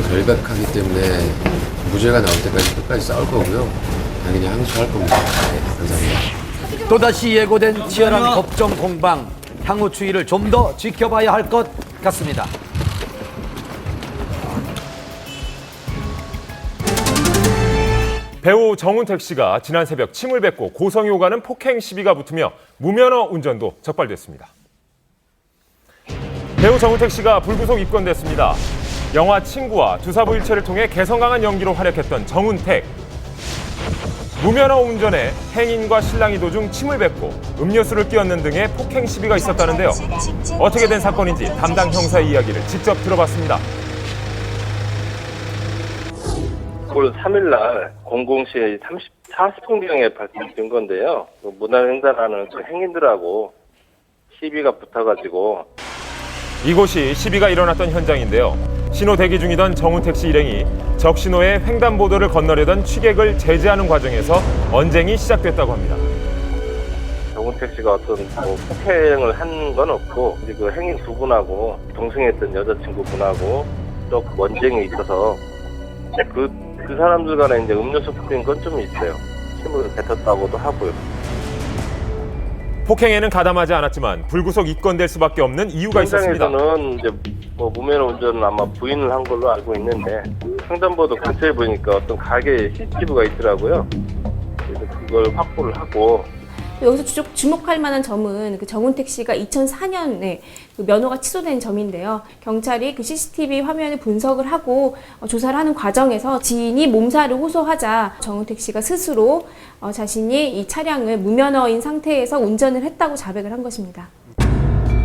저는 결백하기 때문에 무죄가 나올 때까지 끝까지 싸울 거고요. 당연히 항소할 겁니다. 네, 감사합니다. 또다시 예고된 치열한 법정 공방, 향후 추이를 좀 더 지켜봐야 할 것 같습니다. 배우 정운택 씨가 지난 새벽 침을 뱉고 고성이 오가는 폭행 시비가 붙으며 무면허 운전도 적발됐습니다. 배우 정운택 씨가 불구속 입건됐습니다. 영화 친구와 두사부일체를 통해 개성 강한 연기로 활약했던 정운택. 무면허 운전에 행인과 신랑이 도중 침을 뱉고 음료수를 끼얹는 등의 폭행 시비가 있었다는데요. 어떻게 된 사건인지 담당 형사의 이야기를 직접 들어봤습니다. 올 3일날 00시 40분경에 발생된 건데요. 문화행사라는 그 행인들하고 시비가 붙어가지고 이곳이 시비가 일어났던 현장인데요. 신호 대기 중이던 정운택 씨 일행이 적신호에 횡단보도를 건너려던 취객을 제지하는 과정에서 언쟁이 시작됐다고 합니다. 정운택 씨가 어떤 폭행을 한 건 없고 그 행인 두 분하고 동승했던 여자친구분하고 또 언쟁이 있어서 그 사람들 간에 이제 음료수 뿌린 건 좀 있어요. 침을 뱉었다고도 하고요. 폭행에는 가담하지 않았지만 불구속 입건될 수밖에 없는 이유가 있었습니다. 현장에서는 이제 무면허 운전은 아마 부인을 한 걸로 알고 있는데 횡단보도 근처에 보니까 어떤 가게에 CCTV가 있더라고요. 그래서 그걸 확보를 하고. 여기서 주목할 만한 점은 그 정운택 씨가 2004년에 그 면허가 취소된 점인데요. 경찰이 그 CCTV 화면을 분석을 하고 조사를 하는 과정에서 지인이 몸살을 호소하자 정운택 씨가 스스로 자신이 이 차량을 무면허인 상태에서 운전을 했다고 자백을 한 것입니다.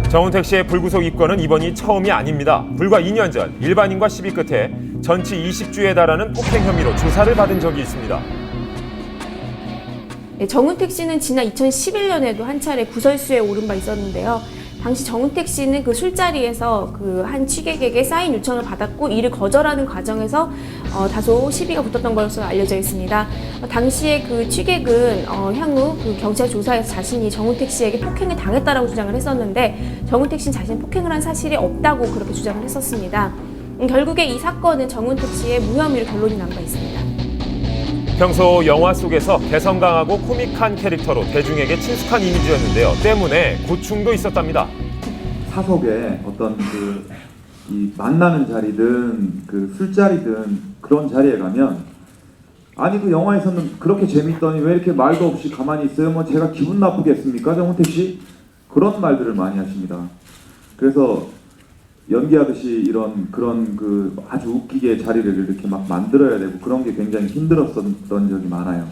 정운택 씨의 불구속 입건은 이번이 처음이 아닙니다. 불과 2년 전 일반인과 시비 끝에 전치 20주에 달하는 폭행 혐의로 조사를 받은 적이 있습니다. 정운택 씨는 지난 2011년에도 한 차례 구설수에 오른 바 있었는데요. 당시 정운택 씨는 그 술자리에서 그 한 취객에게 사인 요청을 받았고 이를 거절하는 과정에서 다소 시비가 붙었던 것으로 알려져 있습니다. 당시에 그 취객은 향후 그 경찰 조사에서 자신이 정운택 씨에게 폭행을 당했다라고 주장을 했었는데 정운택 씨는 자신이 폭행을 한 사실이 없다고 그렇게 주장을 했었습니다. 결국에 이 사건은 정운택 씨의 무혐의로 결론이 난 바 있습니다. 평소 영화 속에서 개성 강하고 코믹한 캐릭터로 대중에게 친숙한 이미지였는데요. 때문에 고충도 있었답니다. 사석에 어떤 이 만나는 자리든 그 술자리든 그런 자리에 가면 아니 그 영화에서는 그렇게 재밌더니 왜 이렇게 말도 없이 가만히 있어요? 뭐 제가 기분 나쁘겠습니까? 정운택 씨? 그런 말들을 많이 하십니다. 그래서 연기하듯이 그런 그 아주 웃기게 자리를 이렇게 막 만들어야 되고 그런 게 굉장히 힘들었던 적이 많아요.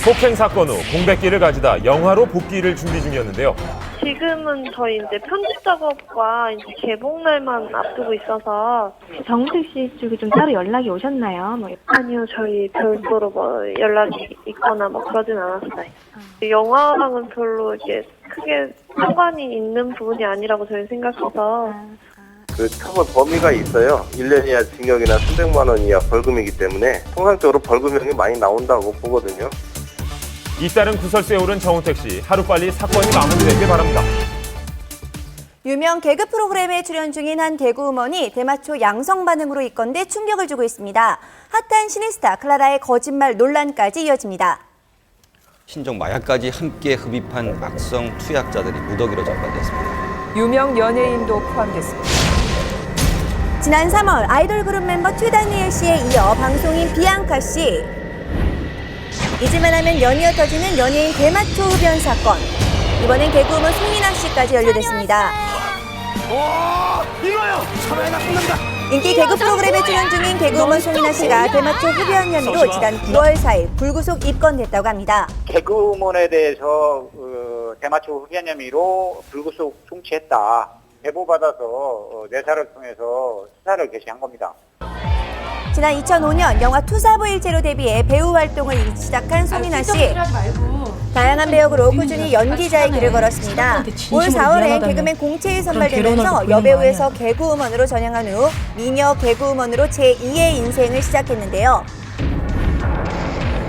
폭행 사건 후 공백기를 가지다 영화로 복귀를 준비 중이었는데요. 지금은 저희 이제 편집 작업과 이제 개봉날만 앞두고 있어서. 정운택 씨 쪽에 좀 따로 연락이 오셨나요? 아니요, 저희 별도로 연락이 있거나 그러진 않았어요. 영화랑은 별로 이게 크게 상관이 있는 부분이 아니라고 저는 생각해서. 그 처벌 범위가 있어요. 1년 이하 징역이나 300만 원 이하 벌금이기 때문에 통상적으로 벌금형이 많이 나온다고 보거든요. 잇따른 구설수에 오른 정운택 씨, 하루빨리 사건이 마무리되길 바랍니다. 유명 개그 프로그램에 출연 중인 한 개그우먼이 대마초 양성 반응으로 입건돼 충격을 주고 있습니다. 핫한 신인스타 클라라의 거짓말 논란까지 이어집니다. 신종 마약까지 함께 흡입한 악성 투약자들이 무더기로 적발됐습니다. 유명 연예인도 포함됐습니다. 지난 3월 아이돌 그룹 멤버 튜다니엘 씨에 이어 방송인 비앙카 씨. 잊을만 하면 연이어 터지는 연예인 대마초 흡연 사건. 이번엔 개그우먼 송이나 씨까지 연루됐습니다. 이거요! 참여가 끝난다! 인기 개그 프로그램에 출연 중인 개그우먼 송이나 씨가 대마초 흡연 혐의로 지난 9월 4일 불구속 입건됐다고 합니다. 개그우먼에 대해서 대마초 흡연 혐의로 불구속 송치했다. 제보받아서 내사를 통해서 수사를 개시한 겁니다. 지난 2005년 영화 투사부일체로 데뷔해 배우 활동을 시작한 송이나 씨. 다양한 배역으로 꾸준히 연기자의 길을 걸었습니다. 올 4월엔 개그맨 공채에 선발되면서 여배우에서 개그우먼으로 전향한 후 미녀 개그우먼으로 제2의 인생을 시작했는데요.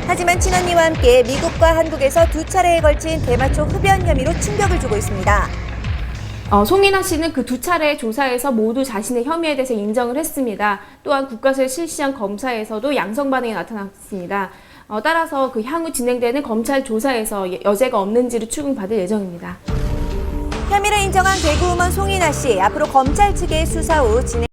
하지만 친언니와 함께 미국과 한국에서 두 차례에 걸친 대마초 흡연 혐의로 충격을 주고 있습니다. 송인아 씨는 그 두 차례 조사에서 모두 자신의 혐의에 대해서 인정을 했습니다. 또한 국가에서 실시한 검사에서도 양성 반응이 나타났습니다. 따라서 그 향후 진행되는 검찰 조사에서 여죄가 없는지를 추궁받을 예정입니다. 혐의를 인정한 개그우먼 송인아 씨, 앞으로 검찰 측의 수사 후 진행